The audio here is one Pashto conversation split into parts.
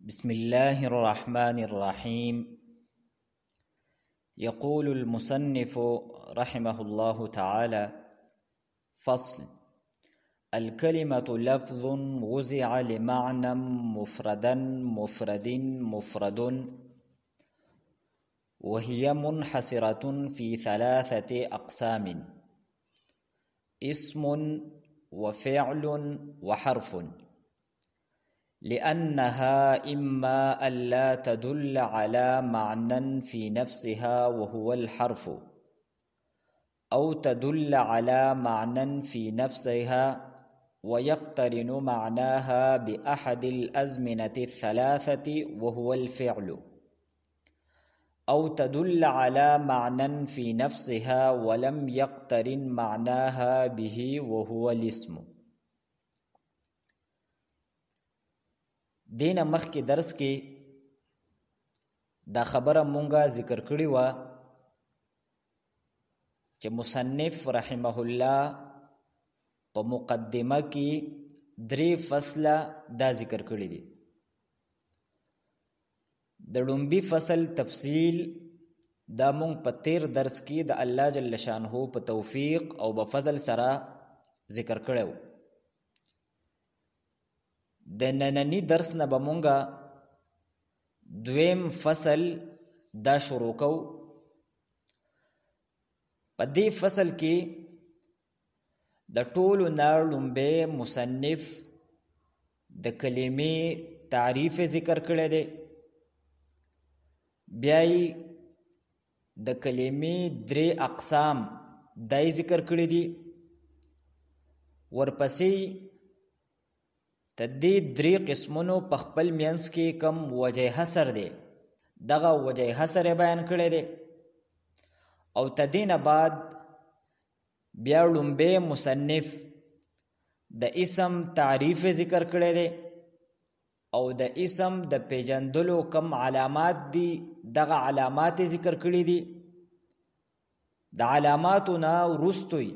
بسم الله الرحمن الرحيم. يقول المصنف رحمه الله تعالى: فصل: الكلمة لفظ وزع لمعنى مفردا مفرد وهي منحصرة في ثلاثة أقسام: اسم وفعل وحرف، لأنها إما ألا تدل على معنى في نفسها وهو الحرف، أو تدل على معنى في نفسها ويقترن معناها بأحد الأزمنة الثلاثة وهو الفعل، أو تدل على معنى في نفسها ولم يقترن معناها به وهو الاسم. دین مخکې درس کې دا خبره مونږه ذکر کړې وه چې مصنف رحمه الله په مقدمه کې 3 فصله دا ذکر کړی دي. د لومبي فصل تفصیل دا مونږ په 13 درس کې د الله جل شانه په توفیق او په فضل سره ذکر کړو. د نننی درس نه به مونږه 2 فصل دا شروع کو. په دې فصل کې د ټولو نه لومبی مصنف د کلمې تعریف ذکر کړی دی، بیا یې د کلمې 3 اقسام دای ذکر کړی دي، ورپسې تدې 3 قسمونو په خپل مینس کې کم وجه حصر دی دغه وجه حصر بیان کړی دی، او تدین بعد بیا لومبی مصنف د اسم تعریف ذکر کړی دی او د اسم د پیژندلو کم علامات دي دغه علامات ذکر کړی دي. د علاماتو نه وروستوی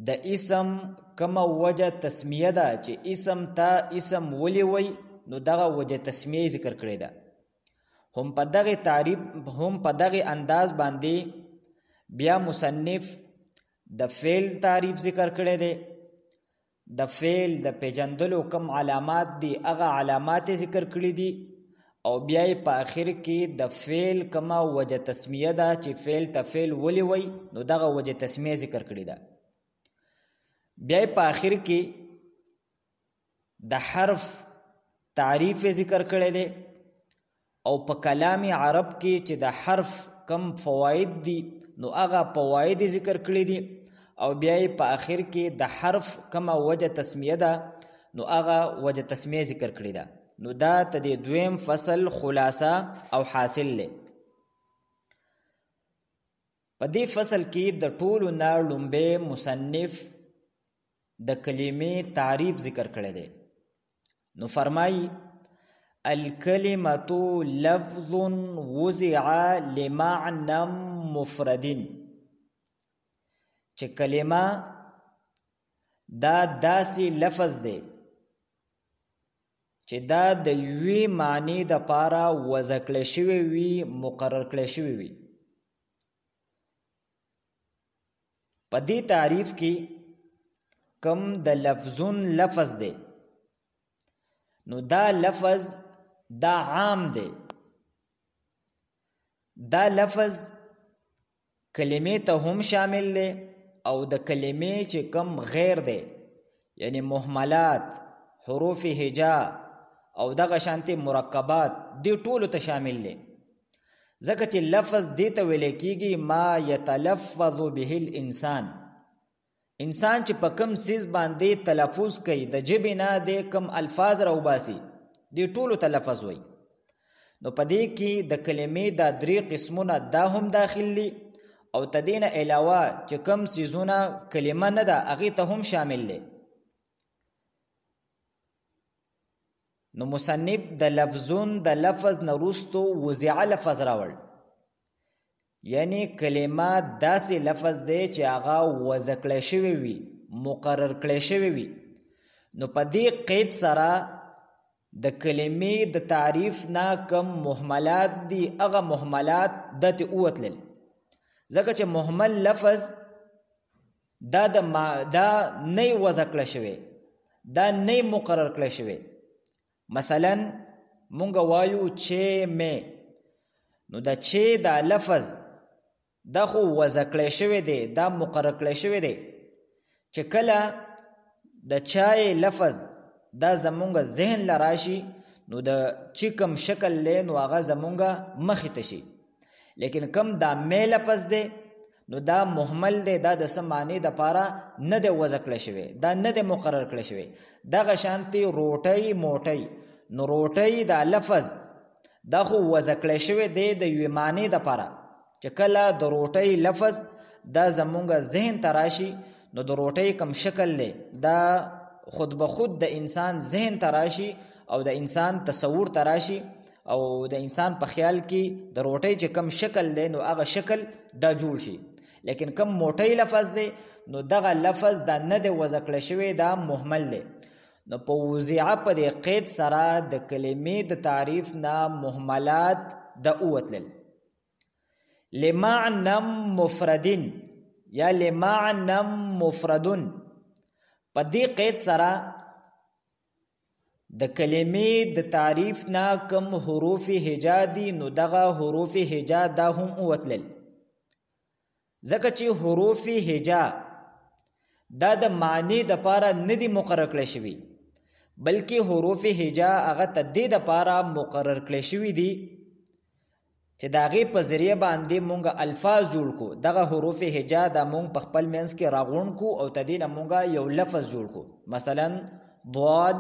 د اسم کما وجه تسمیه ده چې اسم تا اسم ولی وی نو دغه وجه تسمیه ذکر کړی ده. هم په دغه تعریف هم په دغه انداز باندې بیا مصنف د فعل تعریف ذکر کړی دی. د فعل د پیژندلو کم علامات دي هغه علامات ذکر کړی دي، او بیا په آخر کې د فعل کما وجه تسمیه ده چې فعل ته فعل ولی وی نو دغه وجه تسمیه ذکر کړی ده. بیا په آخر کې د حرف تعریف ذکر کړی دی، او په کلام عرب کې چې د حرف کم فواید دي نو هغه فواید ذکر کړی دي، او بیا په آخر کې د حرف کم وجه تسمیه ده نو هغه وجه تسمیه ذکر کړی ده. نو دا ته د 2 فصل خلاصه او حاصل له. په دې فصل کې د ټولو نه لومبی مصنف د کلمې تعریف ذکر کړی دی. نو فرمایي: الکلمة لفظ وزع لمعنى مفرد، چې کلمه دا داسې لفظ دی چې دا د یوې معنی د پاره وضع کړی شوی وي، مقرر کړی شوی وي. په دې تعریف کې کم د لفظون لفظ دی نو دا لفظ دا عام دی. دا لفظ کلمې ته هم شامل دی او د کلمې چې کم غیر دی یعنی مهملات، حروف هجا او دغه شانتي مرکبات دی ټولو ته شامل دی. ځکه چې لفظ دی ته ویل کېږي ما یتلفظ به الانسان، انسان چې په کم سیز باندې تلفظ کوي د ژبې نه د کم الفاظ راوباسي دی ټولو ته لفظ وایي. نو په دې کې د کلمې دا 3 قسمونه دا هم داخل دي، او تدین علاوه چې کم سیزونه کلمه نه ده هغې ته هم شامل دي. نو مصنف د لفظون د لفظ نه وروستو وزع لفظ راوړ، یعنی کلمه داسې لفظ دی چې هغه وضع کړی شوی وي، مقرر کړی شوی وي. نو په دې قید سره د کلمې د تعریف نه کم مهملات دي هغه مهملات دته اوتلل. ځکه چې مهمل لفظ دا نه وضع کړی شوی، دا نه مقرر کړی شوی. مثلا مونږ وایو چې مې، نو دا چې دا لفظ دا خو وضع کړی شوی دی، دا مقرر کړی شوی دی. چې کله د چای لفظ دا زمونږ ذهن لراشي نو د چې کم شکل لی نو هغه زمونږ مخې ته شي. لیکن کم دا مې لفظ دی نو دا مهمل دی، دا د څه معنی دپاره نه دی وضع کړی شوی، دا نه دی مقرر کړی شوی. دغه شانتې روټۍ موټۍ، نو روټۍ دا لفظ دا خو وضع کړی شوی دی د یوې معنی دپاره. چې کله د روټۍ لفظ دا زمونږ ذهن ته راشي نو د روټۍ کم شکل دی دا خود به خود د انسان ذهن ته راشي او د انسان تصور ته راشي او د انسان په خیال کې د روټۍ چې کم شکل دی نو هغه شکل دا جوړ شي. لیکن کم موټۍ لفظ دی نو دغه لفظ دا نه دی وضع کړی شوی، دا مهمل دی. نو په وضعه په دې قید سره د کلمې د تعریف نه مهملات د اوتلل. لمعنى مفردن یا لمعنى مفردن، په دې قید سره د کلمې د تعریف نه کم حروف هجا دي نو دغه حروف هجا دا هم اوتلل. ځکه چې حروف هجا دا د معنی د پاره نه دي مقرر کړی شوي، بلکې حروف هجا هغه ته دې د پاره مقرر کړی شوي دي چې د هغې په ذریعه باندې مونږ الفاظ جوړ کو. دغه حروف هجا دا مونږ په خپل منځ کې راغونډ کو او ته دې نه مونږ یو لفظ جوړ کو. مثلا ضاد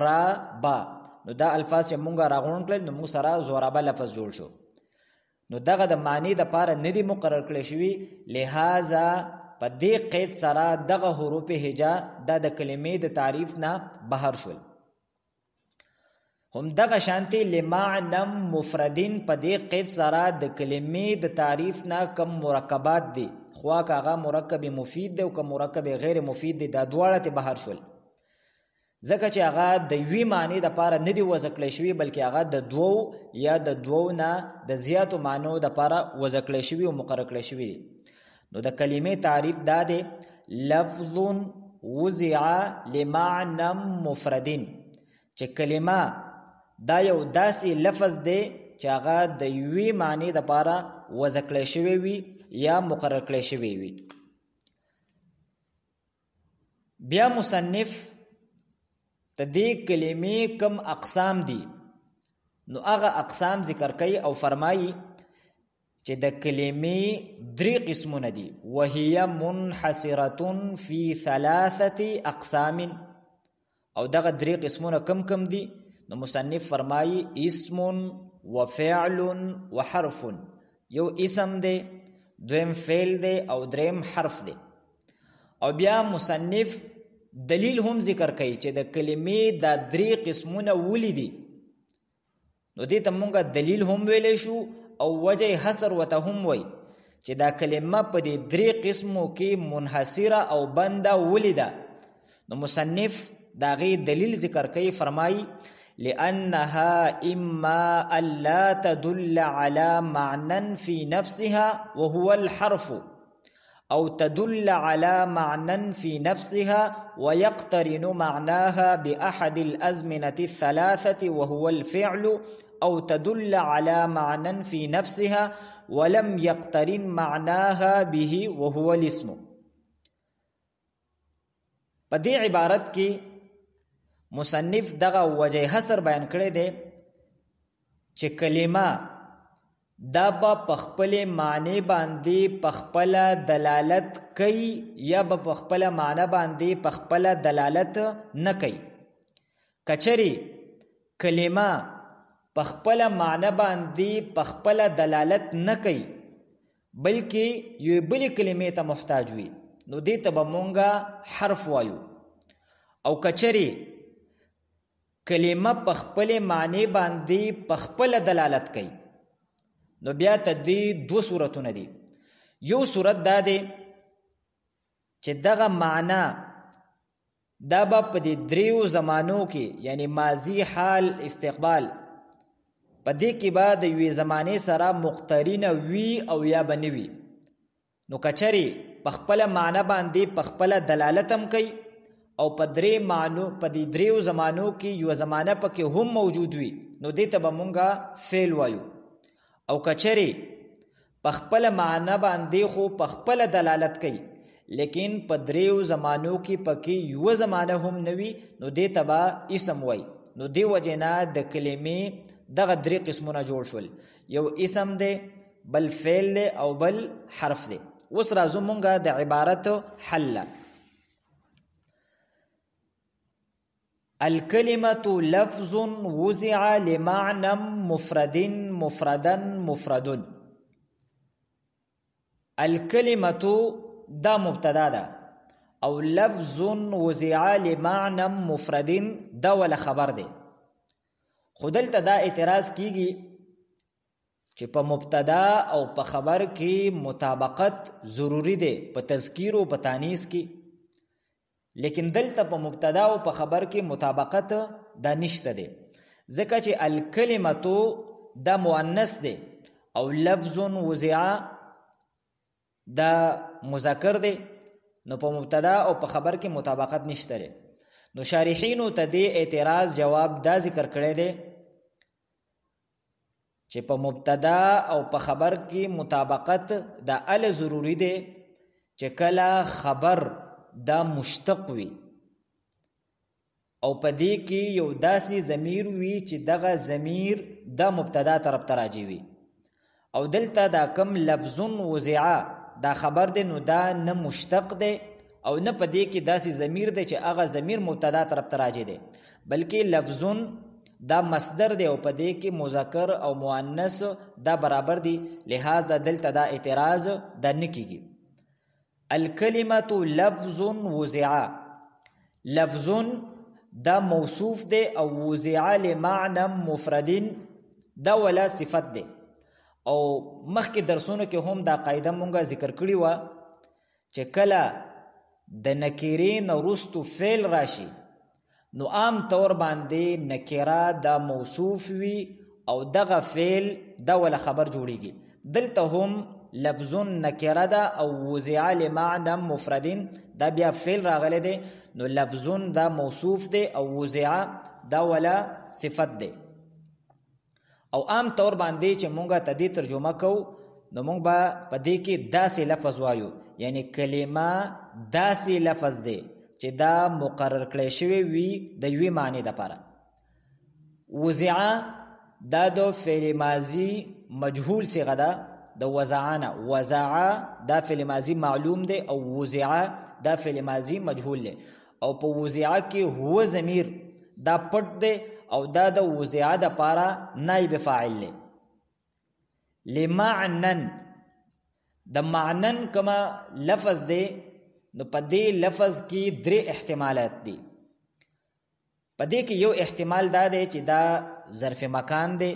را با، نو دا الفاظ چې مونږ راغونډ کړل نو مونږ سره زورابه لفظ جوړ شو. نو دغه د معنی د پاره نه دي مقرر کړی شوي، لہذا په دې قید سره دغه حروف هجا دا د کلمې د تعریف نه بهر شول. هم دغه شانتي لمعنى مفردین په دې قید سره د کلمې د تعریف نه کم مرکبات دي، خوا که هغه مرکب مفید دی او که مرکب غیر مفید دی، دا دواړه ته بهر شول. ځکه چې هغه د یوې معنی دپاره نه دي وضع کړی شوي، بلکې هغه د دوو یا د دوو نه د زیاتو معنو دپاره وضع کړی شوي او مقرر کړی شوي دي. نو د کلمې تعریف دا دی لفظ وضع لمعنى مفردین، چې کلمه دا یو داسې لفظ دی چې هغه د یوې معنی دپاره وضع کړی شوی وي یا مقرر کړی شوی وي. بیا مصنف د دې کلمې کم اقسام دي نو هغه اقسام ذکر کوي او فرمایي چې د کلمې 3 قسمونه دي. وهي منحصره فی 3 اقسام، او دغه 3 قسمونه کم دي؟ نو مصنف فرمایي اسم و فعل و حرف. یو اسم دی، دویم فعل دی او دریم حرف دی. او بیا مصنف دلیل هم ذکر کوي چې د کلمې دا 3 قسمونه ولې دي. نو دې ته مونږ دلیل هم ویلی شو او وجه حصر وته هم وی چې دا کلمه په دې 3 قسمو کې منحصره او بنده ولې ده. نو مصنف دا غي دلیل ذکر کوي، فرمایي لأنها إما ألا تدل على معنى في نفسها وهو الحرف، أو تدل على معنى في نفسها ويقترن معناها بأحد الأزمنة 3 وهو الفعل، أو تدل على معنى في نفسها ولم يقترن معناها به وهو الاسم. په دې عبارت کې مصنف دغه وجه حصر بیان کړی دی چې کلمه دا په خپل معنی باندې په خپل دلالت کوي یا په خپل معنی باندې په خپل دلالت نه کوي. کچری کلمه په خپل معنی باندې په خپل دلالت نه کوي بلکې یو بل کلمې ته محتاج وي نو دې ته به مونږه حرف وایو. او کچری کلمه په خپل معنی باندې په خپل دلالت کوي نو بیا ته دې 2 صورتونه دي. یو صورت دا دی چې دغه معنا دا به په دې دریو زمانو کې یعنی ماضی، حال، استقبال په دې کې به د یوې زمانې سره مقترنه وي او یا به نه وي. نو کچرې په خپله معنی باندې په خپله دلالت هم کوي او په دې دریو زمانو کې یوه زمانه پکې هم موجود وي نو دې ته به مونږه فعل وایو. او کچرې په خپله معنی باندې خو په خپله دلالت کوي لیکن په دریو زمانو کې پکې یوه زمانه هم نه وي نو دې ته به اسم وایي. نو دې وجې نه د کلمې دغه درې قسمونه جوړ شول، یو اسم دی، بل فعل دی او بل حرف دی. اوس راځو مونږه د عبارت حل. الکلمة لفظ وضع لمعنى مفرد مفردا مفرد. الکلمة دا مبتدا ده او لفظ وضع لمعنى مفرد دا ولا خبر دی. خودلته دا اعتراض کیږي چې په مبتدا او په خبر کې مطابقت ضروری دی په تذکیر او په تانیث کې، لیکن دلته په مبتدا او په خبر کې مطابقت دا نشته دی ځکه چې الکلمة دا مؤنث دی او لفظ وضع دا مذکر دی. نو په مبتدا او په خبر کې مطابقت نشته دی. نو شارحینو ته دې اعتراض جواب دا ذکر کړی دی چې په مبتدا او په خبر کې مطابقت دا ال ضروری دی چې کله خبر دا مشتق وي او په دې کې یو داسې ضمیر وي چې دغه ضمیر دا مبتدا طرف ته راجي وي. او دلته دا کم لفظ وضع دا خبر دی نو دا نه مشتق دی او نه په دې کې داسې ضمیر دی چې هغه ضمیر مبتدا طرف ته راجي دی، بلکې لفظ دا مصدر دی او په دې کې مذکر او مؤنث دا برابر دی. لہذا دلته دا اعتراض دا نه کیږي. الکلمة لفظ وضع، لفظ دا موصوف دی او وضع لمعنى مفرد دا ولا صفت دی. او مخکې درسونو کې هم دا قاعده مونږه ذکر کړې وه چې کله د نکیرې نه وروستو فعل راشي نو عام طور باندې نکره دا موصوف وي او دغه فعل دا ولا خبر جوړیږي. دلته هم لفظ نکره ده او وضع لمعنى مفرد دا بیا فعل راغلی دی نو لفظ دا موصوف دی او وضع دا ولا صفت دی. او عام طور باندې چې مونږه ته دې ترجمه کوو نو مونږ به په دې کې داسې لفظ وایو، یعنی کلمه داسې لفظ دی چې دا مقرر کړی شوی وي د یوې معنی دپاره. وضع دا د فعل ماضي مجهول صیغه ده د وضعانه، وضع دا فعل ماضي معلوم دی او وضع دا فعل ماضي مجهول دی. او په وضع کې هو ضمیر دا پټ دی او دا د وضع د پاره نائب فاعل دی. لمعنن د معنن کما لفظ دی نو په دې لفظ کې درې احتمالات دي. په دې کې یو احتمال دا دی چې دا ظرف مکان دی،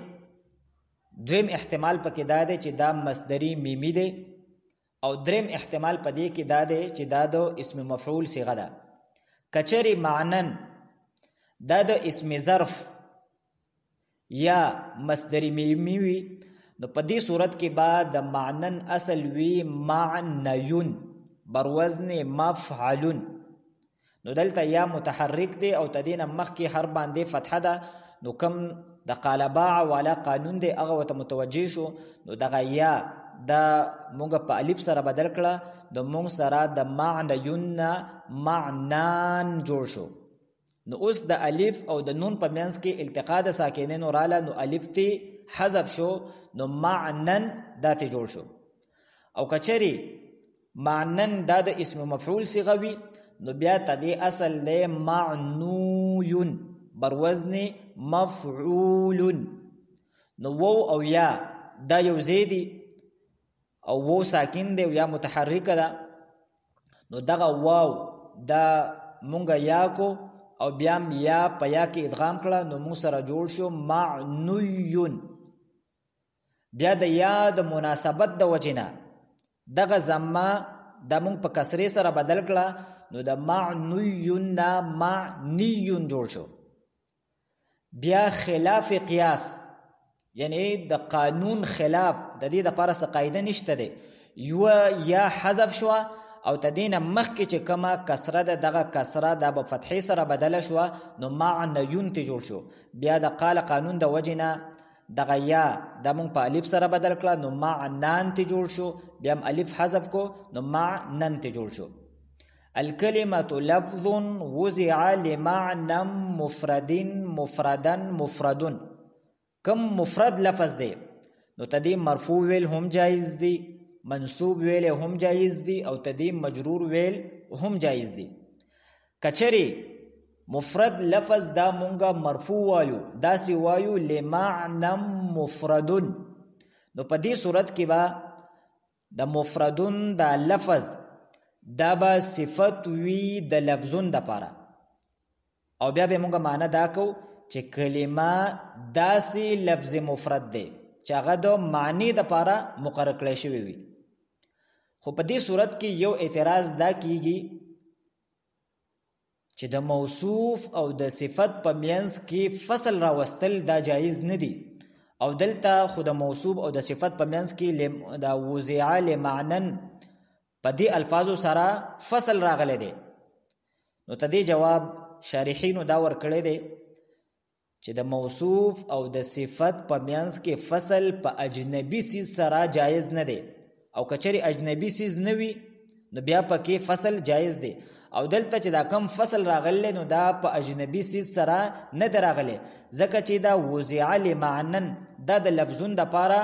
دویم احتمال پکې دا دی چې دا مصدری میمی دی او دریم احتمال په دې کې دا دی چې دا د اسم مفعول صيغه ده. کچری معنن دا د اسم ظرف یا مصدر میمی وي نو په دې صورت کې بعد د معنن اصل وی معنیون بر وزن مفعلون. نو دلته یا متحرک دی او تدین مخکې هر باندې فتحه ده نو کم د قالباع والا قانون دی هغه ورته متوجه شو نو دغه یا دا مونږ په الف سره بدل کړه د مونږ سره د معنیون معنان جوړ شو. نو اوس د الف او د نون په منځ کې التقاء د ساکنینو رااله نو الف تی حذف شو نو معنن دا ته جوړ شو. او کچری معنن دا د اسم مفعول صيغه وي نو بیا تدی اصل له معنویون بر وزن مفعول. نو وو او یا دا یو زیدی او وو ساکن دی او یا متحرک ده نو دغه واو دا مونږه یا کو او بیا یا په یا کې ادغام کړه نو مو سره جوړ شو معنویون. بیا د یا د مناسبت د وجنه دغه زما دا مونږ په کسرې سره بدل کړه نو د معنیون نه معنیون جوړ شو. بیا خلاف قیاس یعنی د قانون خلاف د دې لپاره څه قاعده نشته دی. یو یا حذف شو او تدینه مخکې چې کما کسره ده دغه کسره دا په فتحې سره بدله شو نو معنیون ته جوړ شو. بیا د قال قانون د وجنه دغه یا د مونږ په الف سره بدل کړه نو معنان ته جوړ شو. بیا هم الف حذف کو نو معنن ته جوړ شو. الکلمه لفظ وضع لمعنى مفرد مفردا مفردن. کم مفرد لفظ دی نو تدی مرفوع ویل هم جایز دی، منصوب ویل هم جایز دی او تدی مجرور ویل هم جایز دی. کچری مفرد لفظ دا مونږه مرفوع وایو داسې وایو لمعنى مفردن نو په دې صورت کې به د مفردن دا لفظ دا به صفت وی د لفظون د پاره او بیا به مونږه معنی دا کو چې کلمه داسې لفظ مفرد دی چې هغه د معنی د پاره مقرر کړی شوی وي. خو په دې صورت کې یو اعتراض دا کیږي چې د موصوف او د صفت په منځ کې فصل راوستل دا جایز نه دی او دلته خو د موصوف او د صفت په منځ کې دا وضع لمعنن په دې الفاظو سره فصل راغلی دی. نو ته دې جواب شارحینو دا ورکړی دی چې د موصوف او د صفت په منځ کې فصل په اجنبي سیز سره جایز نه دی او کچری اجنبي سیز نه وي نو بیا پکې فصل جایز دی او دلته چې دا کم فصل راغلی نو دا په اجنبي سیز سره نه دی راغلی ځکه چې دا وضع لمعنن دا د لفظون د پاره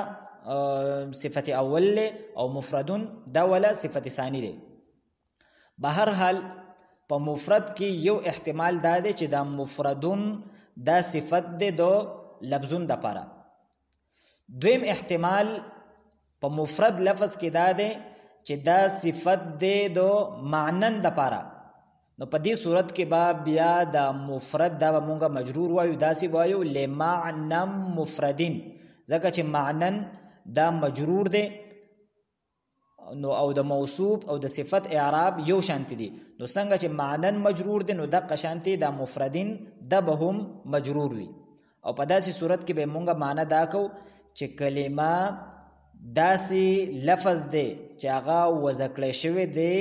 صفت اول او مفردون دا ولا صفت ثانی دی. بهر حال په مفرد کې یو احتمال دا دی چې دا مفردون دا صفت دی دو لفظون د پاره. دویم احتمال په مفرد لفظ کې دا دی چې دا صفت دی دو معنن د پاره نو په دې صورت کې با بیا دا مفرد دا مونږه مجرور وایو داسې وایو لمعنى مفردین ځکه چې معنن دا مجرور دی نو او د موصوف او د صفت اعراب یو شانتی دی نو څنګه چې معنن مجرور دی نو د قشانتی د مفردین د به هم مجرور وي او په داسې صورت کې به مونږه معنی دا کو چې کلمه داسې لفظ دی چې هغه وضع کړی شوی دی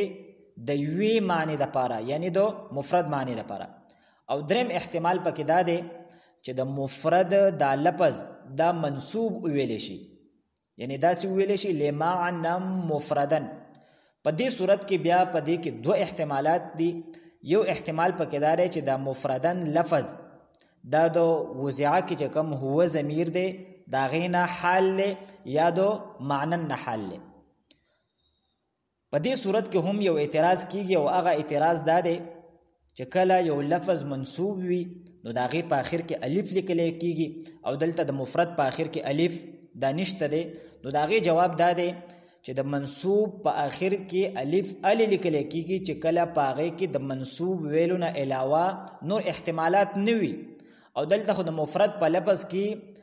د یوې معنی د پاره یعنی د مفرد معنی د پاره. او دریم احتمال پکې دا دی چې د مفرد دا لفظ دا منصوب ویل شي یعنی داسې ویل شي لمعنى مفردن. په دې صورت کې بیا په دې کې دو احتمالات دي. یو احتمال پکې دا دی چې دا مفردن لفظ دا د وضع کې چې کوم هو ضمیر دی دا غینا حال له یا دو معنن نه حال له. په دې صورت کې هم یو اعتراض کیږي او هغه اعتراض دا دی چې کله یو لفظ منصوب وي نو دا غي په اخر کې الف لیکل کیږي او دلته د مفرد په اخر کې الف دا نشته دی نو دا غي جواب دا دی چې د منصوب په اخر کې الف ال لیکل کیږي چې کله په هغه کې د منصوب ویلو نه علاوه نور احتمالات نه وي او دلته خو د مفرد په لفظ کې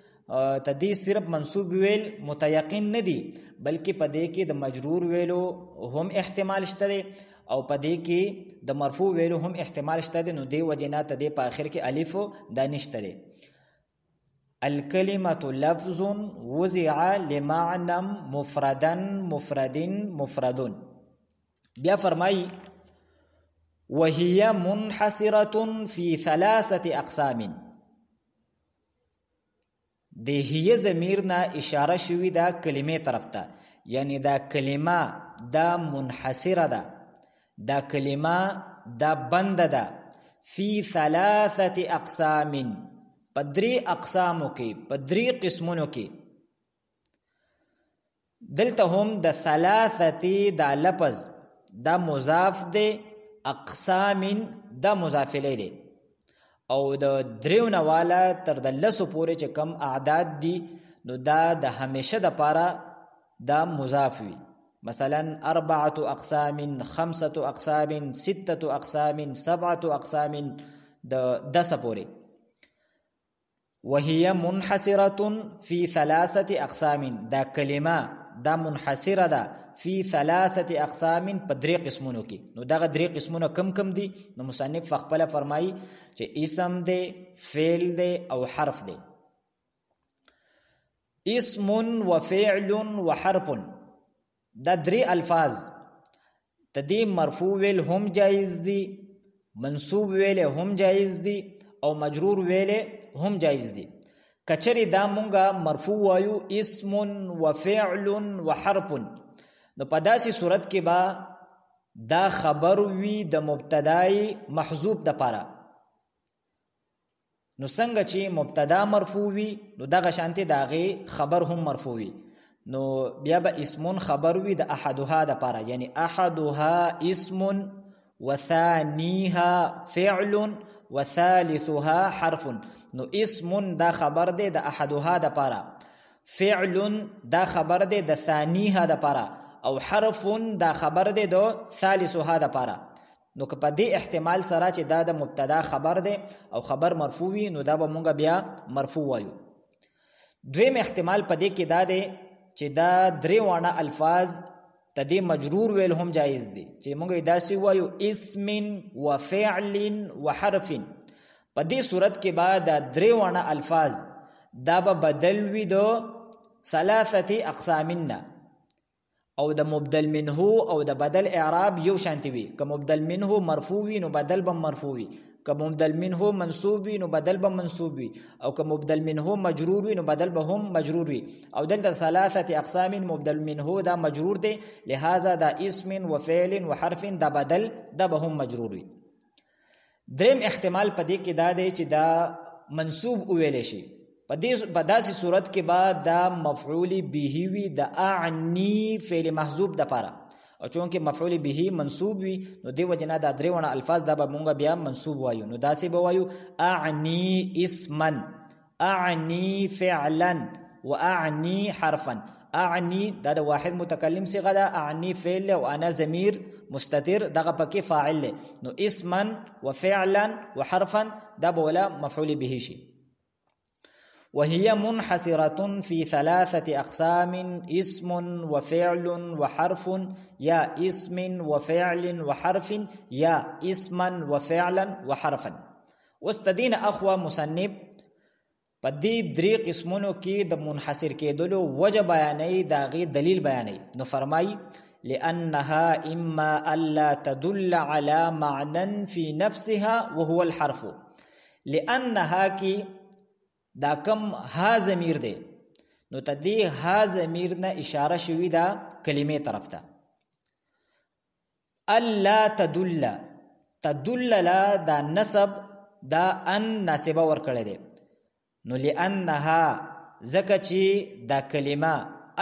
تدی صرف منصوب ویل متيقن نه دی بلکې په دې کې د مجرور ویلو هم احتمال شته دی او په دې کې د مرفوع ویلو هم احتمال شته دی نو دی وجنات دی په اخر کې الف دا نشته دی. الکلمه لفظ وضع لمعنى مفردا مفرد مفردون. بیا فرمای وهي منحصره في 3 اقسام. د هي ضمیر نه اشاره شوی دا کلمې طرف ته یعنی دا کلمه دا منحصره ده دا کلمه دا بند ده فی 3 اقسام پدری اقسامو کې پدری قسمونو کې. دلته هم د 3 دا لفظ دا مضاف ده اقسام دا مضاف الیه ده او د دریو نواله تر د لسو پورې چې کم اعداد دي نو دا د همیشه د پاره دا مضاف وي. مثلا 4 اقسام 5 اقسام 6 اقسام 7 اقسام د 10 پورې. وهي منحصره في 3 اقسام دا کلمه دا منحصره ده فی 3 اقسام په 3 قسمونو کې. نو دغه 3 قسمونه کم دي؟ نو مصنف خپل فرمایي چې اسم دی، فعل دی او حرف دی. اسم و فعل و حرف دا 3 الفاظ تدې مرفوع ویل هم جایز دي، منصوب ویل هم جایز دي او مجرور ویل هم جایز دي. کچری دا مونږه مرفوع وایو اسم و فعل و حرف، نو په داسې صورت کې با دا خبر وی د مبتدای محذوب د پاره. نو څنګه چې مبتدا مرفوع وی نو دغه شانتي داغه خبر هم مرفوع وی، نو بیا به اسم خبر وی د احدها د پاره، یعنی احدها اسم وثانیها فعل وثالثها حرف. نو اسم دا خبر دی د احدها د پاره، فعل دا خبر دی د ثانیها د پاره، او حرف دا خبر دی د ثالثها د پاره. نو که په دې احتمال سره چې دا د مبتدا خبر دی او خبر مرفوع وي نو دا به مونږ بیا مرفوع وایو. دویم احتمال په دې کې دا دی چې دا 3 وانه الفاظ تدې مجرور ویل هم جایز دي، چې مونږ داسې وایو اسم و فعل و حرف. په دې صورت کې بعد دا 3 وانه الفاظ دا به بدل وي د 3 اقسامنا، او د مبدل منه او د بدل اعراب یو شانتی وي. که مبدل منه مرفوع وي نو بدل به مرفوع وي، که مبدل منه منصوب وي نو بدل به منصوب وي، او که مبدل منه مجرور وي نو بدل به هم مجرور وي. او دلته 3 اقسام مبدل منه دا مجرور دی، لہذا دا اسم و فعل و حرف دا بدل دا به هم مجرور وي. دریم احتمال په دې کې دا دی چې دا منصوب ویل شي. په داسې صورت کې بعد دا مفعول به وي د اعنی فعل محذوب د پاره، او چونکه مفعول به منصوب وي نو دی وجنا دا 3 ونه الفاظ دا به مونږ بیا منصوب وایو. نو داسې به وایو اعنی اسما، اعنی فعلا و اعنی حرفا. اعنی دا د واحد متکلم صيغه ده، اعنی فعل او انا ضمیر مستتر دغه پکې فاعل له. نو اسما و فعلا و حرفا دا بولا مفعول به شي. وهي منحصرة في 3 أقسام اسم وفعل وحرف، يا اسم وفعل وحرف يا اسما وفعلا وحرفا. واستدين أخوة مصنف پدې 3 قسمونو کې د منحصر کېدلو وجه بیانې داغي دلیل بیانې. نو فرمای لأنها إما ألا تدل على معنى في نفسها وهو الحرف. لأنها کی دا کم ها ضمیر دی، نو تدې ها ضمیر نه اشاره شوی دا کلمې طرف ته. الا تدل، تدل لا دا نسب دا ان ناسبه ور کړی دی. نو لانها زکه چې دا کلمه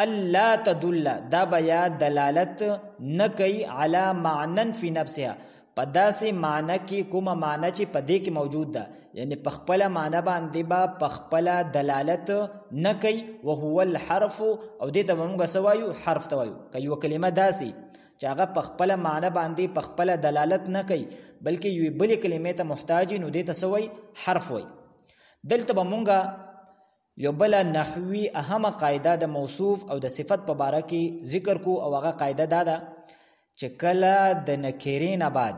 الا تدل دا بیا دلالت نه کوي علی معنی فی نفسها، په داسې معنی کې کومه معنی چې په دې کې موجود ده، یعنی په خپل معنی باندې با په خپل دلالت نه کوي. وهو الحرف، او دې ته موږ سوایو حرف ته وایو. که یو کلمه داسې چې هغه په خپل معنی باندې په خپل دلالت نه کوي بلکې یو بل کلمې ته محتاج، نو دې ته سوای حرف وای. دلته به موږ یو بل نحوی اهمه قاعده د موصوف او د صفت په باره کې ذکر کو، او هغه قاعده دا ده چې کله د نکرې نه بعد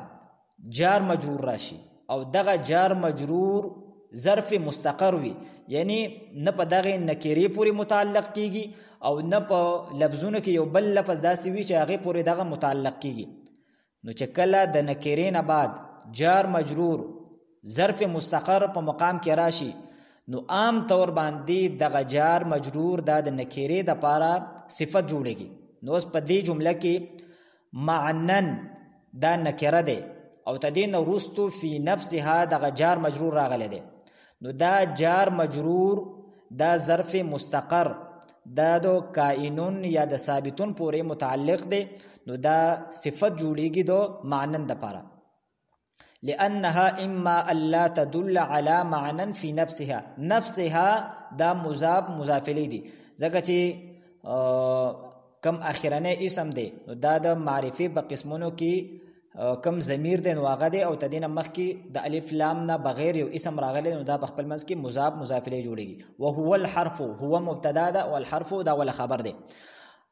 جار مجرور راشي او دغه جار مجرور ظرف مستقر وي، یعنی نه په دغه نکرې پورې متعلق کیږي او نه په لفظونو کې یو بل لفظ داسې وي چې هغه پورې دغه متعلق کیږي. نو چې کله د نکرې نه بعد جار مجرور ظرف مستقر په مقام کې راشي نو عام طور باندې دغه جار مجرور د نکرې د پاره صفت جوړيږي. نو اوس په دې جمله کې معنن دا نکره ده او تدین وروستو فی نفسها دغه جار مجرور راغلی ده. نو دا جار مجرور دا ظرف مستقر دا دو کائنون یا د ثابتون پورې متعلق ده. نو دا صفت جوړیږي دو معنن د پاره، لأنها اما الا تدل على معنى في نفسها. نفسها دا مضاف مضاف الیه دي، ځکه چې کم اخرانه اسم دی نو دا د معرفه په قسمونو کې کم ضمیر دی نو هغه دی، او تدین مخ کې د الف لام نه بغیر یو اسم راغلی نو دا په خپل منځ کې مضاف مضاف الیه جوړیږي. وهو الحرف، هو مبتدا ده او الحرف دا ول خبر دی.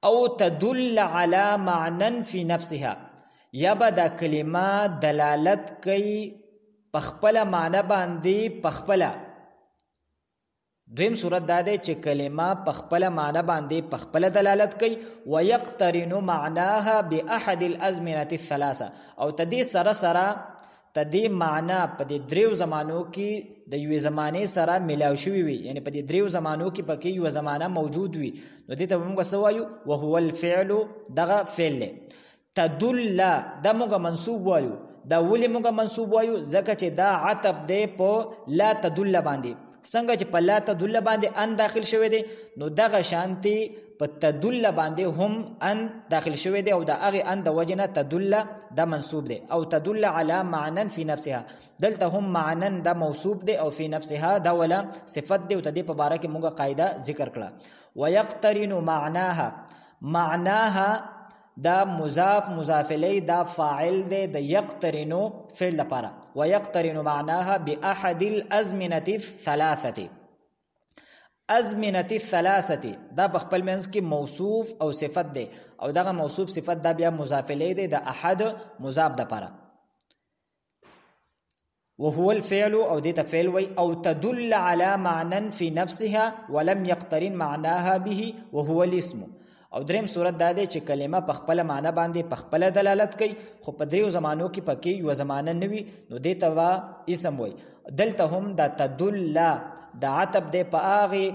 او تدل على معنى في نفسها یا به دا کلمه دلالت کوي پخپله معنی باندې پخپله. دویم صورت دا دی چې کلمه پخپله معنی باندې پخپله دلالت کوي. ويقترن معناها باحد الازمنه الثلاثه او تدې سره سره تدې معنی په دې دریو زمانو کې د یوې زمانې سره ملاو شوي وي، یعنی په دې دریو زمانو کې پکې یوه زمانه موجود وي، نو دې ته به موږ څه وایو؟ وهو الفعل، دغه فعل دی. تدل دا موږ منصوب وایو. دا ولې موږ منصوب وایو؟ ځکه چې دا عطب دی په لا تدل باندې. څنګه چې په لا تدل باندې ان داخل شوی دی، نو دغه شانتي په تدل باندې هم ان داخل شوی دی، او د هغې ان د وجې نه تدل دا منصوب دی. او تدل على معنى في نفسها، دلته هم معنى دا موصوب دی، او فی نفسها دا ولا صفت دی، او د دې په باره کې موږ قاعده ذکر کړه. ويقترن معناها دا مضاف مضاف الیه دا فاعل دی د یقترنو فعل لپاره. ويقترن معناها باحد الازمنه الثلاثه. ازمنه الثلاثه دا په خپل منځ کې موصوف او صفت دی، او دغه موصوف صفت دا بیا مضاف الیه دی د احد مضاف لپاره. وهو الفعل او دې ته فعل وی. او تدل على معنى في نفسها ولم يقترن معناها به وهو الاسم. او دریم صورت دا دی چې کلمه په خپل معنی باندې په خپل دلالت کوي، خو په دریو زمانو کې پکې یو زمانه نه وي، نو دې ته اسم وایي. دلته هم دا تدل دا عطب دی په هغې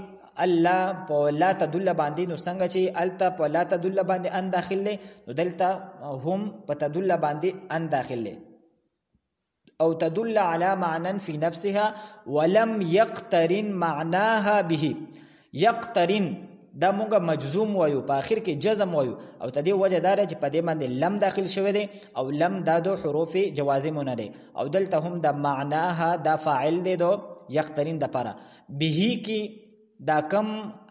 الله په لا تدل باندې، نو څنګه چې الته په لا تدل باندې ان داخل دی، نو دلته هم په تدل باندې ان داخل دی. او تدل على معنى في نفسها ولم يقترن معناها به. یقترن دا مونږه مجزوم وایو، په آخر کې جزم وایو، او تدې وجه دا چې په دې باندې لم داخل شوی دی، او لم دا دو حروف جوازمونه دی. او دلته هم د معناها دا فاعل دی دو یقترن د پاره. به کې دا کم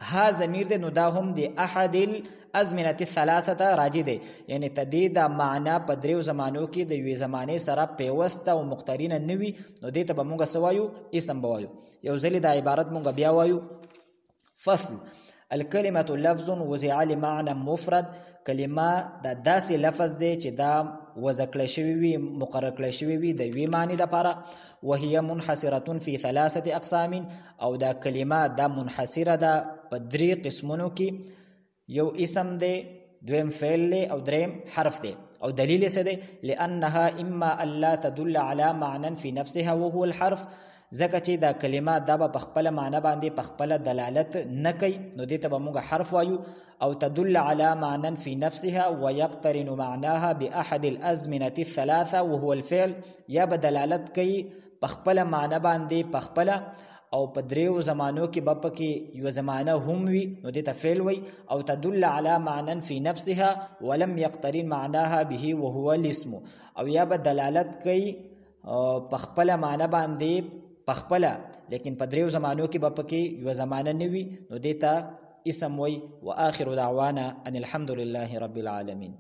ها ضمیر دی، نو دا هم د احد الازمنه الثلاثه راجی دی، یعنی تدې دا معنا په دریو زمانو کې د یوې زمانې سره پیوسته او مقترنه نه وي، نو دې ته به مونږ څه وایو؟ اسم به وایو. یو ځلې دا عبارت مونږ بیا وایو. فصل: الکلمة لفظ وضع لمعنى مفرد. کلمه دا داسې لفظ دی چې دا وضع کړی شوی وي، مقرر کړی شوی وي د یوې معنی دپاره. وهي منحصرة في 3 اقسام. او دا کلمه دا منحصره ده په 3 قسمونو کې. یو اسم دی، دویم فعل دی، او دریم حرف دی. او دلیل څه دی؟ لأنها اما ان لا تدل على معنى في نفسها وهو الحرف. ځکه چې دا کلمه دا به په خپله معنی باندې په خپله دلالت نه کوي، نو دې ته به موږ حرف وایو. او تدل على معنى في نفسها ويقترن معناها باحد الازمنه الثلاثه وهو الفعل. یا به دلالت کوي په خپله معنی باندې په خپله، او په دریو زمانو کې به پکې یوه زمانه هم وي، نو دې ته فعل وایي. او تدل على معنى في نفسها ولم يقترن معناها به وهو الاسم. او یا به دلالت کوي په خپله معنی باندې پخپله، لیکن په دریو زمانو کې به پکې یوه زمانه نه وي، نو دې ته اسم وایي. واخر دعوانا ان الحمد لله رب العالمین.